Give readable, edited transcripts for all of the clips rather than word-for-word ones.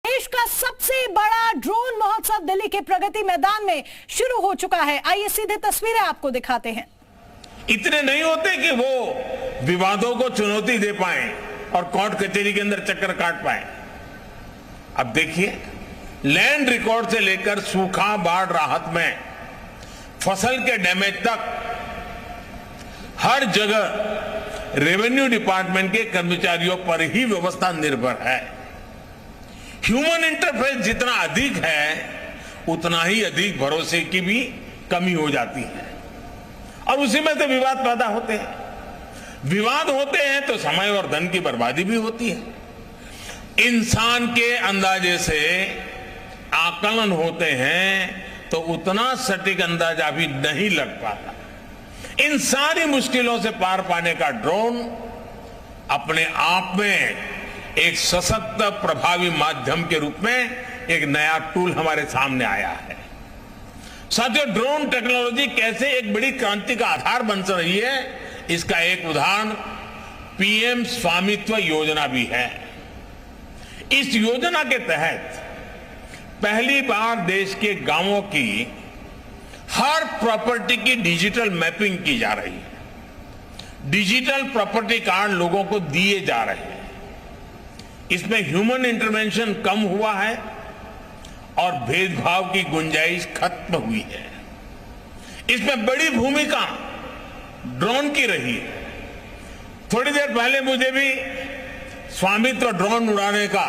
देश का सबसे बड़ा ड्रोन महोत्सव दिल्ली के प्रगति मैदान में शुरू हो चुका है। आइए सीधे तस्वीरें आपको दिखाते हैं। इतने नहीं होते कि वो विवादों को चुनौती दे पाए और कोर्ट कचहरी के अंदर चक्कर काट पाए। अब देखिए, लैंड रिकॉर्ड से लेकर सूखा, बाढ़ राहत में, फसल के डैमेज तक हर जगह रेवेन्यू डिपार्टमेंट के कर्मचारियों पर ही व्यवस्था निर्भर है। ह्यूमन इंटरफेस जितना अधिक है उतना ही अधिक भरोसे की भी कमी हो जाती है और उसी में से विवाद पैदा होते हैं। विवाद होते हैं तो समय और धन की बर्बादी भी होती है। इंसान के अंदाजे से आकलन होते हैं तो उतना सटीक अंदाजा भी नहीं लग पाता। इन सारी मुश्किलों से पार पाने का ड्रोन अपने आप में एक सशक्त, प्रभावी माध्यम के रूप में एक नया टूल हमारे सामने आया है। साथियों, ड्रोन टेक्नोलॉजी कैसे एक बड़ी क्रांति का आधार बन रही है, इसका एक उदाहरण पीएम स्वामित्व योजना भी है। इस योजना के तहत पहली बार देश के गांवों की हर प्रॉपर्टी की डिजिटल मैपिंग की जा रही है। डिजिटल प्रॉपर्टी कार्ड लोगों को दिए जा रहे हैं। इसमें ह्यूमन इंटरवेंशन कम हुआ है और भेदभाव की गुंजाइश खत्म हुई है। इसमें बड़ी भूमिका ड्रोन की रही है। थोड़ी देर पहले मुझे भी स्वामित्व ड्रोन उड़ाने का,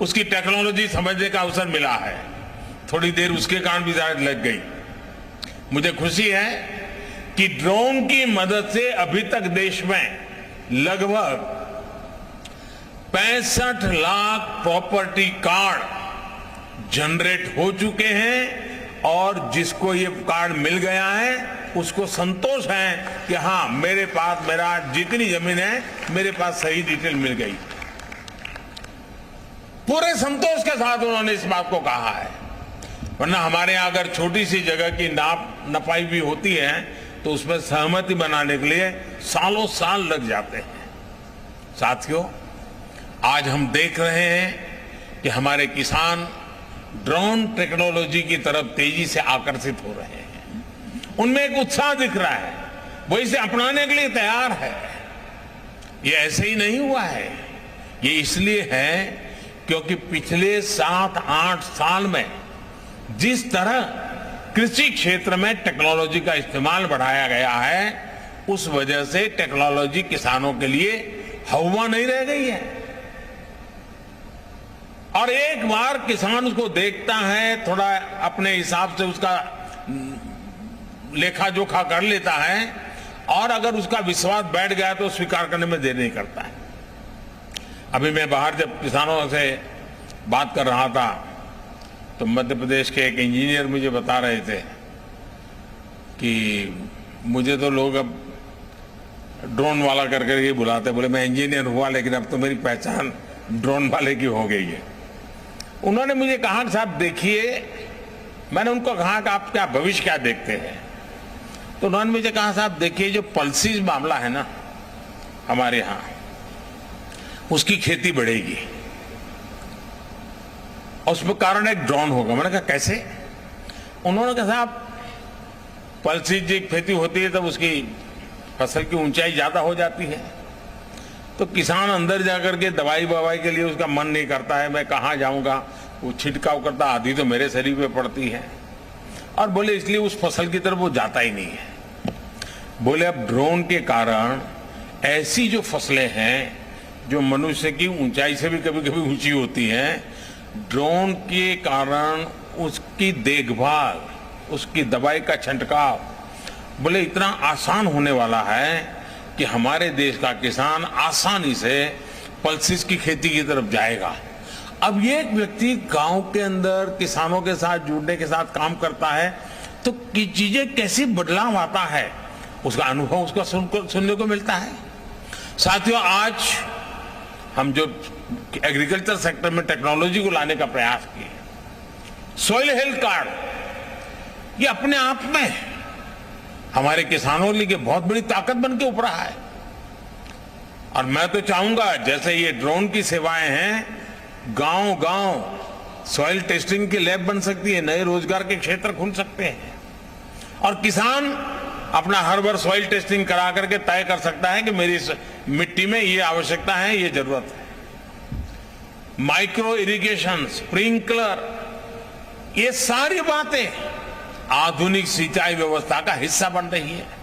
उसकी टेक्नोलॉजी समझने का अवसर मिला है। थोड़ी देर उसके कारण भी शायद लग गई। मुझे खुशी है कि ड्रोन की मदद से अभी तक देश में लगभग 65 लाख प्रॉपर्टी कार्ड जनरेट हो चुके हैं और जिसको ये कार्ड मिल गया है उसको संतोष है कि हाँ, मेरे पास मेरा जितनी जमीन है मेरे पास सही डिटेल मिल गई। पूरे संतोष के साथ उन्होंने इस बात को कहा है। वरना हमारे यहां अगर छोटी सी जगह की नपाई भी होती है तो उसमें सहमति बनाने के लिए सालों साल लग जाते हैं। साथियों, आज हम देख रहे हैं कि हमारे किसान ड्रोन टेक्नोलॉजी की तरफ तेजी से आकर्षित हो रहे हैं। उनमें एक उत्साह दिख रहा है, वो इसे अपनाने के लिए तैयार है। ये ऐसे ही नहीं हुआ है, ये इसलिए है क्योंकि पिछले 7-8 साल में जिस तरह कृषि क्षेत्र में टेक्नोलॉजी का इस्तेमाल बढ़ाया गया है, उस वजह से टेक्नोलॉजी किसानों के लिए हवा नहीं रह गई है। और एक बार किसान उसको देखता है, थोड़ा अपने हिसाब से उसका लेखा जोखा कर लेता है और अगर उसका विश्वास बैठ गया तो स्वीकार करने में देर नहीं करता है। अभी मैं बाहर जब किसानों से बात कर रहा था तो मध्य प्रदेश के एक इंजीनियर मुझे बता रहे थे कि मुझे तो लोग अब ड्रोन वाला कर करके बुलाते। बोले मैं इंजीनियर हुआ लेकिन अब तो मेरी पहचान ड्रोन वाले की हो गई है। उन्होंने मुझे कहा कि साहब देखिए, मैंने उनको कहा कि आप क्या भविष्य क्या देखते हैं, तो उन्होंने मुझे कहा साहब देखिए, जो पल्सीज मामला है ना हमारे यहाँ, उसकी खेती बढ़ेगी और उसमें कारण एक ड्रोन होगा। मैंने कहा कैसे? उन्होंने कहा साहब पल्सीज की खेती होती है तब उसकी फसल की ऊंचाई ज्यादा हो जाती है तो किसान अंदर जाकर के दवाई बवाई के लिए उसका मन नहीं करता है, मैं कहाँ जाऊंगा, वो छिड़काव करता, आधी तो मेरे शरीर पे पड़ती है। और बोले इसलिए उस फसल की तरफ वो जाता ही नहीं है। बोले अब ड्रोन के कारण ऐसी जो फसलें हैं जो मनुष्य की ऊंचाई से भी कभी कभी ऊंची होती हैं, ड्रोन के कारण उसकी देखभाल, उसकी दवाई का छंटकाव बोले इतना आसान होने वाला है कि हमारे देश का किसान आसानी से पल्सीज की खेती की तरफ जाएगा। अब ये एक व्यक्ति गांव के अंदर किसानों के साथ जुड़ने के साथ काम करता है तो चीजें कैसे बदलाव आता है, उसका अनुभव उसका सुनने को मिलता है। साथियों, आज हम जो एग्रीकल्चर सेक्टर में टेक्नोलॉजी को लाने का प्रयास किए, सॉइल हेल्थ कार्ड, ये अपने आप में हमारे किसानों के लिए बहुत बड़ी ताकत बन के उभरा है। और मैं तो चाहूंगा जैसे ये ड्रोन की सेवाएं हैं, गांव-गांव सॉइल टेस्टिंग की लैब बन सकती है, नए रोजगार के क्षेत्र खुल सकते हैं और किसान अपना हर बार सॉइल टेस्टिंग करा करके तय कर सकता है कि मेरी इस मिट्टी में ये आवश्यकता है, ये जरूरत है। माइक्रो इरिगेशन, स्प्रिंकलर, ये सारी बातें आधुनिक सिंचाई व्यवस्था का हिस्सा बन रही है।